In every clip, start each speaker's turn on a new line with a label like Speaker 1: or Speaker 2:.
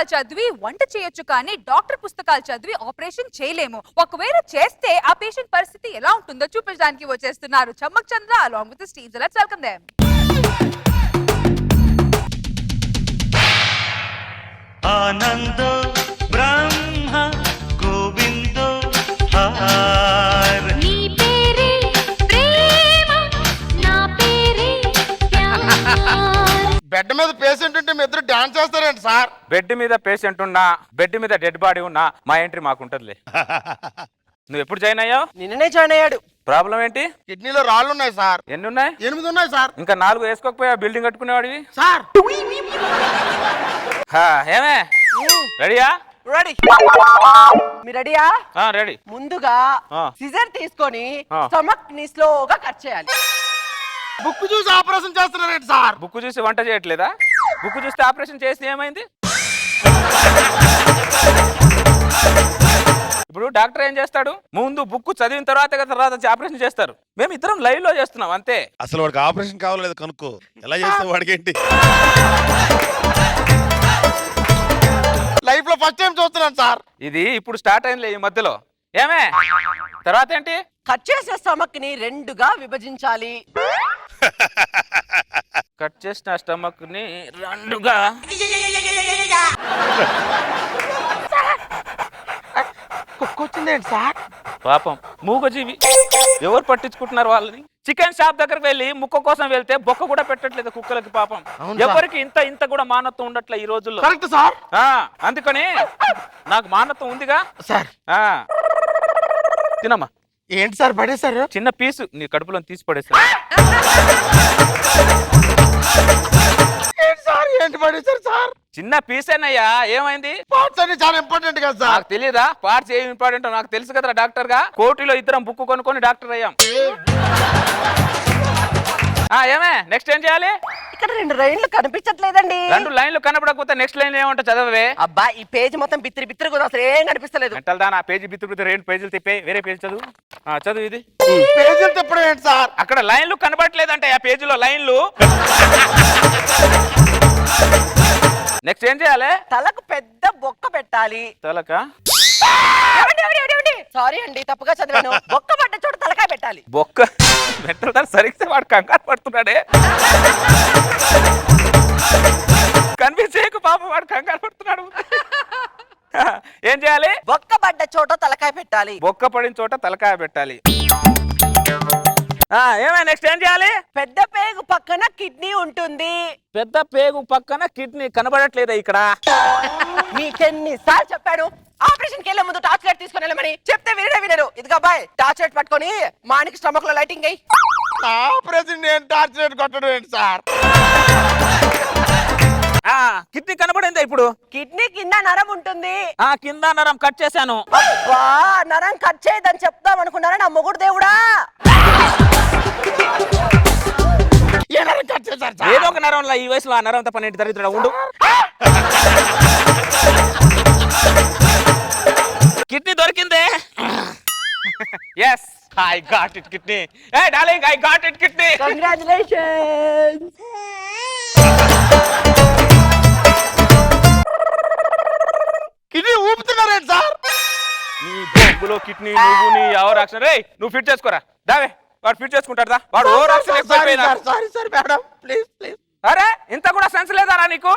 Speaker 1: పుస్తకాలు చదివి వంట చేయొచ్చు కానీ డాక్టర్ పుస్తకాలు చదివి ఆపరేషన్ చేయలేము. ఒకవేళ చేస్తే ఆ పేషెంట్ పరిస్థితి ఎలా ఉంటుందో చూపించడానికి వచ్చేస్తున్నారు చమ్మక్ చంద్ర along with his team. So let's welcome them.
Speaker 2: Anando బ్రహ్మ గోవిందో హర
Speaker 3: నీ పేరే ప్రేమ నా పేరే ప్యార్.
Speaker 4: బెడ్ మీద పేషెంట్ ఉంటే మీ ఇద్దరు డాన్స్ చేస్తారండి సార్.
Speaker 5: బెడ్ మీద పేషెంట్ ఉన్నా బెడ్ మీద డెడ్ బాడీ ఉన్నా మా ఎంట్రీ మాకుంటదిలే. నువ్వు ఎప్పుడు జాయిన్ అయ్యావు?
Speaker 6: నిన్ననే జాయిన్ అయ్యాడు.
Speaker 5: ప్రాబ్లం ఏంటి?
Speaker 4: కిడ్నీలో రాళ్ళు ఉన్నాయి సార్.
Speaker 5: ఎన్ని ఉన్నాయి?
Speaker 4: 8 ఉన్నాయి సార్.
Speaker 5: ఇంకా 4 వేసుకోకపోయా బిల్డింగ్ కట్టుకునేవాడివి
Speaker 4: సార్
Speaker 5: ఏమే రెడీయా?
Speaker 6: రెడీ. మీరు రెడీయా?
Speaker 5: రెడీ.
Speaker 6: ముందుగా
Speaker 5: ఆ.
Speaker 6: సిజర్ తీసుకొని
Speaker 5: ఆ.
Speaker 6: స్టమక్ ని స్లోగా కట్ చేయాలి.
Speaker 4: బుక్ చూసి ఆపరేషన్ చేస్తున్నారండి సార్.
Speaker 5: బుక్ చూసి వంట చేయట్లేదా? బుక్ చూస్తే ఆపరేషన్ చేస్తే ఏమైంది? ఇప్పుడు డాక్టర్ ఏం చేస్తాడు? ముందు బుక్ చదివిన తర్వాత ఆపరేషన్ చేస్తారు. మేము ఇద్దరం లైవ్ లో చేస్తున్నాం అంతే.
Speaker 7: అసలు వాడికి ఆపరేషన్ కావాలేదు కనుక్కో. ఎలా చేస్తే వాడికి ఏంటి?
Speaker 4: లైఫ్ లో ఫస్ట్ టైం చూస్తున్నాను సార్.
Speaker 5: ఇది ఇప్పుడు స్టార్ట్ అయిందిలే ఈ మధ్యలో. ఏమే తర్వాత ఏంటి?
Speaker 6: కట్ చేసిన స్టమక్ ని 2గా విభజించాలి.
Speaker 5: కట్ చేసిన స్టమక్ ని 2గా.
Speaker 4: కుక్కొచ్చిందేంటి సార్?
Speaker 5: పాపం మూగజీవి, ఎవరు పట్టించుకుంటున్నారు వాళ్ళని? చికెన్ షాప్ దగ్గరకు వెళ్ళి ముక్క కోసం వెళ్తే బొక్క కూడా పెట్టట్లేదు కుక్కలకి. పాపం ఎవరికి ఇంత కూడా మానత్వం ఉండట్లే ఈ రోజుల్లో.
Speaker 4: Correct sir.
Speaker 5: అందుకని నాకు మానత్వం ఉందిగా
Speaker 4: సార్
Speaker 5: తినమ్మా.
Speaker 4: ఏంటి సార్ పడేశారు?
Speaker 5: చిన్న పీసు నీ కడుపులో తీసి పడేస్తా.
Speaker 4: ఏంటి సార్ ఏంటి పడేశారు సార్?
Speaker 5: చిన్న పీసేనయ్యా, ఏమైంది?
Speaker 4: పార్ట్స్ అన్ని చాలా ఇంపార్టెంట్ కదా సార్.
Speaker 5: నాకు తెలియదా పార్ట్స్ ఏమి ఇంపార్టెంట్? నాకు తెలుసు కదరా డాక్టర్ గా. కోటిలో ఇద్దరం బుక్ కొనుక్కొని డాక్టర్ అయ్యాం. ఏమే నెక్స్ట్ ఏం చేయాలి?
Speaker 6: ఇక్కడ 2 లైన్లు కనిపించట్లేదండి.
Speaker 5: 2 లైన్లు కనపడకపోతే నెక్స్ట్ లైన్ ఏమంటా చదవవే.
Speaker 6: అబ్బా ఈ పేజ్ మొత్తం బిత్తిరి కూడా అసలు ఏం కనిపిస్తలేదు.
Speaker 5: మెంటల్ దా. నా పేజీ బిత్తు 2 పేజీలు తిప్పే వేరే పేజీ చదువు. చదువు ఇది.
Speaker 4: పేజీలు తిప్పడం ఏంటి సార్?
Speaker 5: అక్కడ లైన్లు కనబడట్లేదంటే ఆ పేజీలో లైన్లు. నెక్స్ట్ ఏం చేయాలి?
Speaker 6: తలకు పెద్ద బొక్క పెట్టాలి.
Speaker 5: తలక
Speaker 6: సారీ అండి తప్పుగా చదివాను. బొక్క పడ్డ చోట తలకాయ పెట్టాలి.
Speaker 5: బొక్క మెంటల్ దా. సరిగ్గా వాడు కంగారు పడుతున్నాడే. కనిపించేకు పాపం వాడు కంగారు పడుతున్నాడు. ఏం చేయాలి?
Speaker 6: బొక్క పడ్డ చోట తలకాయ పెట్టాలి.
Speaker 5: బొక్క పడిన చోట తలకాయ పెట్టాలి. ఏమైనా నెక్స్ట్ ఏం చేయాలి?
Speaker 6: పెద్ద పేగు పక్కన కిడ్నీ ఉంటుంది.
Speaker 5: పెద్ద పేగు పక్కన కిడ్నీ కనబడట్లేదా ఇక్కడ?
Speaker 6: మీకెన్నిసార్లు చెప్పాను ఆపరేషన్ కి వెళ్ళే ముందు టార్చ్ లైట్ తీసుకొని వెళ్ళమని. చెప్తే వినరు. ఇదిగా బాయ్ టార్చ్ లైట్ పట్టుకొని మానికి స్టమక్ లో లైటింగ్ అయ్యి.
Speaker 4: ఆపరేషన్ నేను టార్చ్ లైట్ కొట్టడం ఏంటి సార్?
Speaker 5: కిడ్నీ కనబడిందా ఇప్పుడు?
Speaker 6: కిడ్నీ కింద నరం ఉంటుంది.
Speaker 5: కింద నరం కట్ చేశాను.
Speaker 6: అబ్బా నరం కట్ చేయదని చెప్దాం అనుకున్నారా నా మొగుడు దేవుడా?
Speaker 4: ఏ నరం కట్ చేశారు సార్?
Speaker 5: ఏదో ఒక నరంలో ఈ వయసులో ఆ నరం తప్ప నేటి దరిద్రుడా ఉండు. కిడ్నీ దొరికిందే. Yes I got it kidney. ఏ darling I got it kidney.
Speaker 6: Congratulations.
Speaker 4: Kidney ఊపుతున్నారేంటి సార్?
Speaker 5: నీ బొంగులో కిడ్నీ నువ్వు నీ ఎవరు యాక్షన్. రే నువ్వు ఫిట్ చేసుకోరా. దావే వాడు ఫిట్ చేసుకుంటాడా? వాడు ఓవర్ యాక్షన్ ఎక్కువైపోయినా.
Speaker 4: Sorry sir madam please please.
Speaker 5: అరే ఇంత కూడా సెన్స్ లేదారా నీకు?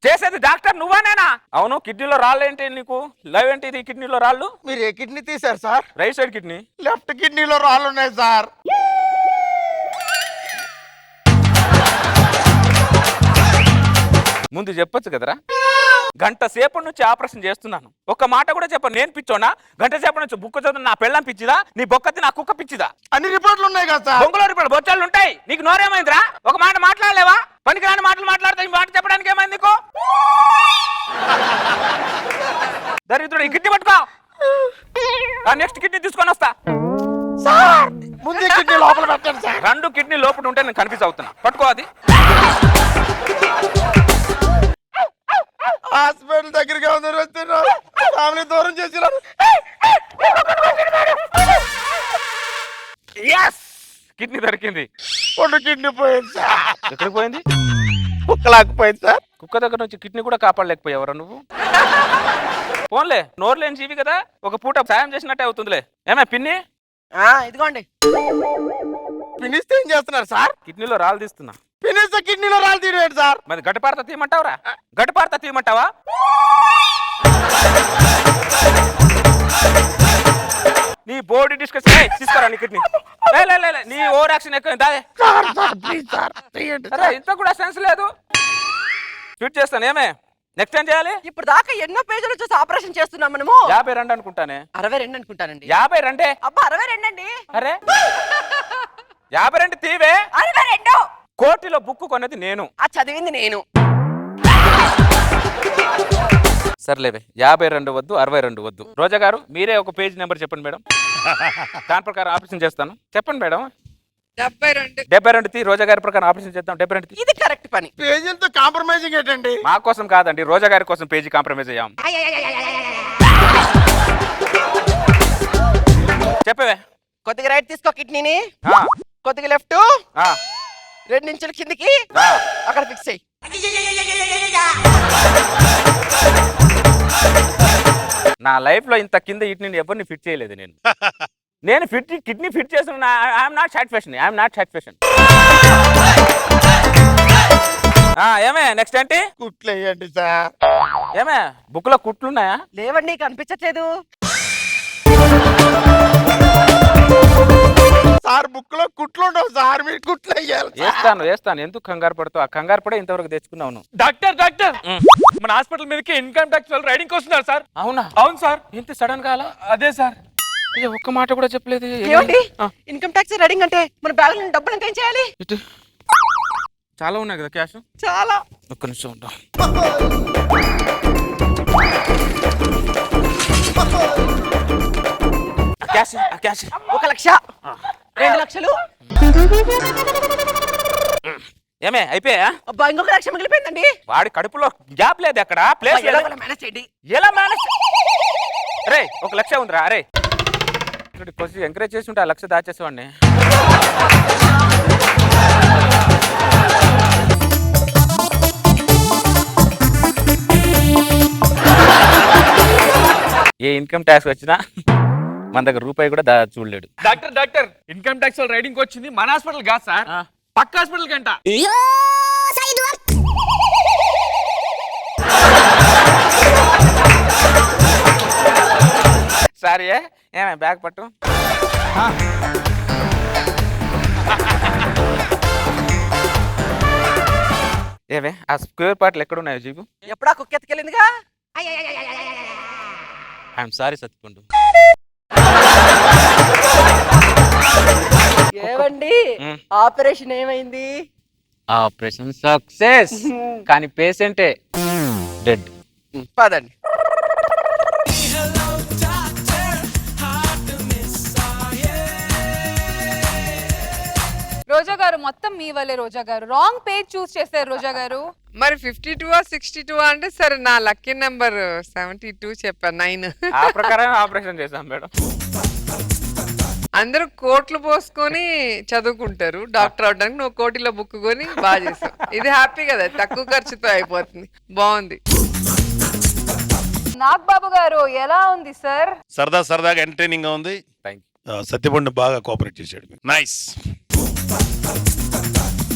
Speaker 5: చేసేది డాక్టర్ నువ్వా నేనా? అవును కిడ్నీలో రాళ్ళు ఏంటి నీకు? లైవ్ ఏంటి ఇది? కిడ్నీలో రాళ్ళు.
Speaker 4: మీరు ఏ కిడ్నీ తీశారు sir?
Speaker 5: Right side kidney.
Speaker 4: Left కిడ్నీలో రాళ్ళు ఉన్నాయి సార్.
Speaker 5: ముందు చెప్పొచ్చు కదరా. గంట సేపటి నుంచి ఆపరేషన్ చేస్తున్నాను, ఒక్క మాట కూడా చెప్పను. నేను పిచ్చోనా? గంట సేపటి నుంచి బుక్ చదువు. నా పెళ్ళం పిచ్చిదా? నీ బొక్కతి నా కుక్క పిచ్చిదా?
Speaker 4: అన్ని రిపోర్ట్లు ఉన్నాయి కదా సార్.
Speaker 5: బొంగులో రిపోర్ట్ బొచ్చాలు ఉంటాయి. నీకు నోరేమైందిరా? ఒక మాట మాట్లాడలేవా? పనికిరాని మాటలు మాట్లాడతా. ఈ మాట చెప్పడానికి ఏమైంది నీకు? దరిద్రుడు ఈ కిడ్నీ పట్టుకో. నెక్స్ట్ కిడ్నీ తీసుకొని వస్తా.
Speaker 4: సార్ ముందు కిడ్నీ లోపల పెట్టండి సార్.
Speaker 5: 2 కిడ్నీ లోపల ఉంటే నేను కన్ఫ్యూజ్ అవుతున్నా. పట్టుకో అది.
Speaker 4: హాస్పిటల్ దగ్గరికి అందరూ వస్తున్నారు. ఫ్యామిలీ దూరం చేసినారు.
Speaker 5: కిడ్నీ దొరికింది.
Speaker 4: 2 కిడ్నీ పోయింది సార్.
Speaker 5: ఎక్కడికి పోయింది?
Speaker 4: కుక్కలాకపోయింది సార్.
Speaker 5: కుక్క దగ్గర నుంచి కిడ్నీ కూడా కాపాడలేకపోయావరా నువ్వు? ఫోన్లే, నోరు లేని జీవి కదా, ఒక పూట సాయం చేసినట్టే అవుతుందిలే. ఏమే పిన్ని,
Speaker 6: ఇదిగోండి.
Speaker 4: పినిస్తే ఏం చేస్తున్నారు సార్?
Speaker 5: కిడ్నీలో రాళ్ళు తీస్తున్నా.
Speaker 4: పినిస్తే కిడ్నీలో రాళ్ళు తీరేడు సార్.
Speaker 5: మరి గడ్డపారత తీయమంటావరా? గడ్డపారత తీయమంటావా? నీ బాడీ డిస్కస్ తీసుకోరా నీ కిడ్నీ. నీ ఓవర్ యాక్షన్ ఎక్కువ. అరే ఇంత కూడా సెన్స్ లేదు. ఫిట్ చేస్తాను. ఏమే నెక్స్ట్ ఏం చేయాలి?
Speaker 6: ఇప్పుడు దాకా ఎన్నో పేజీలు చూసి ఆపరేషన్ చేస్తున్నాం మనము.
Speaker 5: 52 అనుకుంటానే.
Speaker 6: 62 అనుకుంటానండి.
Speaker 5: 52?
Speaker 6: అబ్బా 62 అండి.
Speaker 5: అరే 52 తీవే.
Speaker 6: 62
Speaker 5: కోటిలో బుక్ కొన్నది నేను,
Speaker 6: ఆ చదివింది నేను.
Speaker 5: సర్లేవే. 52 వద్దు, 62 వద్దు. రోజా గారు మీరే ఒక పేజ్ నెంబర్ చెప్పండి మేడం. దాని ప్రకారం ఆపరేషన్ చేస్తాను. చెప్పండి మేడం. 72 తీ. రోజా గారి ప్రకారం ఆపరేషన్ చేద్దాం. 72 తీ.
Speaker 6: ఇది కరెక్ట్ పని.
Speaker 4: పేజీలతో కాంప్రమైజింగ్ ఏంటండి?
Speaker 5: మా కోసం కాదండి, రోజా గారి కోసం పేజీ కాంప్రమైజ్ అయ్యాం. చెప్పవే.
Speaker 6: కొద్దిగా రైట్ తీసుకో కిడ్నీని,
Speaker 5: ఆ,
Speaker 6: కొద్దిగా లెఫ్ట్,
Speaker 5: ఆ,
Speaker 6: 2 ఇంచుల కిందికి,
Speaker 5: ఆ.
Speaker 6: అక్కడ ఫిక్స్ అయ్యి.
Speaker 5: నా లైఫ్ లో ఇంత కింద ఇటు ఎవరిని ఫిట్ చేయలేదు నేను. నేను కిడ్నీ ఫిట్ చేసిన I'm not satisfaction. I'm not satisfaction. ఏమే నెక్స్ట్ ఏంటి?
Speaker 4: కుట్లు వేయండి సార్.
Speaker 5: ఏమే బుక్ లో కుట్లున్నాయా?
Speaker 6: లేవండి, కనిపించట్లేదు.
Speaker 4: సార్ బుక్ లో కుట్లు ఉండవు సార్, మీరు కుట్లు వేయాలి.
Speaker 5: వేస్తాను. ఎందుకు కంగారు పడుతావు? ఆ కంగారు పడే ఇంతవరకు తెచ్చుకున్నావు.
Speaker 8: డాక్టర్ మన హాస్పిటల్ మీదకి ఇన్కమ్ ట్యాక్స్ వాళ్ళు రైడింగ్ వస్తున్నారు సార్.
Speaker 5: అవునా?
Speaker 8: అవును సార్.
Speaker 5: ఇంత సడన్ గా అలా?
Speaker 8: అదే సార్.
Speaker 5: అయ్యో, ఒక్క మాట కూడా చెప్పలేదు.
Speaker 6: ఏమండి ఇన్కమ్ ట్యాక్స్ రైడింగ్ అంటే మన బ్యాగ్ లో డబ్బులు ఎంత ఏం చేయాలి?
Speaker 5: ఇటు. చాలా ఉన్నాయి కదా క్యాష్.
Speaker 6: చాలా.
Speaker 5: ఒక్క నిమిషం ఉంటా. క్యాష్
Speaker 6: 1 లక్ష, 2 లక్షలు.
Speaker 5: ఏమే అయిపోయా?
Speaker 6: అబ్బా ఇంకొక 1 లక్ష మిగిలిపోయిందండి.
Speaker 5: వాడి కడుపులో గ్యాప్ లేదు, అక్కడ ప్లేస్ లేదు.
Speaker 6: మేనేజ్ చేయండి.
Speaker 5: ఎలా మేనేజ్? రే 1 లక్ష ఉందిరా. అరే కొంచెం ఎంకరేజ్ చేసి ఉంటే ఆ 1 లక్ష దాచేసేవాడిని. ఏ ఇన్కమ్ ట్యాక్స్ వచ్చినా మన దగ్గర రూపాయి కూడా చూడలేడు.
Speaker 8: డాక్టర్ ఇన్కమ్ ట్యాక్స్ వాళ్ళు రైడింగ్ వచ్చింది మన హాస్పిటల్ కాదు సార్, పక్క హాస్పిటల్ కంట.
Speaker 5: సారీ. ఏమే బ్యాగ్ పట్టు. ఏమే ఆ స్క్వేర్ పార్ట్లు ఎక్కడున్నాయో జీబు?
Speaker 6: ఎప్పుడా కుక్క ఎత్తుకెళ్ళిందిగా.
Speaker 5: I'm sorry సత్తుకుండు.
Speaker 6: ఏమండి ఆపరేషన్ ఏమైంది?
Speaker 5: ఆపరేషన్ సక్సెస్, కానీ పేషెంటే డెడ్.
Speaker 6: పదండి.
Speaker 1: రోజా గారు మొత్తం మీ వల్లే. రోజా గారు రాంగ్ పేజ్ చూస్ చేశారు. రోజా గారు
Speaker 9: మరి 52 62 అంటే సరే, నా లక్కీ నెంబర్ 72 చెప్పాను. 9.
Speaker 5: ఆ ప్రకారం ఆపరేషన్ చేశాం మేడం.
Speaker 9: అందరూ కోట్లు పోసుకొని చదువుకుంటారు డాక్టర్ అవడానికి, నువ్వు కోటిలో బుక్ కొని బాగా చేసావు. ఇది హ్యాపీ కదా, తక్కువ ఖర్చుతో అయిపోతుంది. బాగుంది.
Speaker 1: నాగబాబు గారు ఎలా ఉంది సార్?
Speaker 7: సరదాగా ఎంటర్టైనింగ్ గా ఉంది.
Speaker 5: థ్యాంక్
Speaker 7: సత్యపండు బాగా కోఆపరేట్ చేశాడు. నైస్.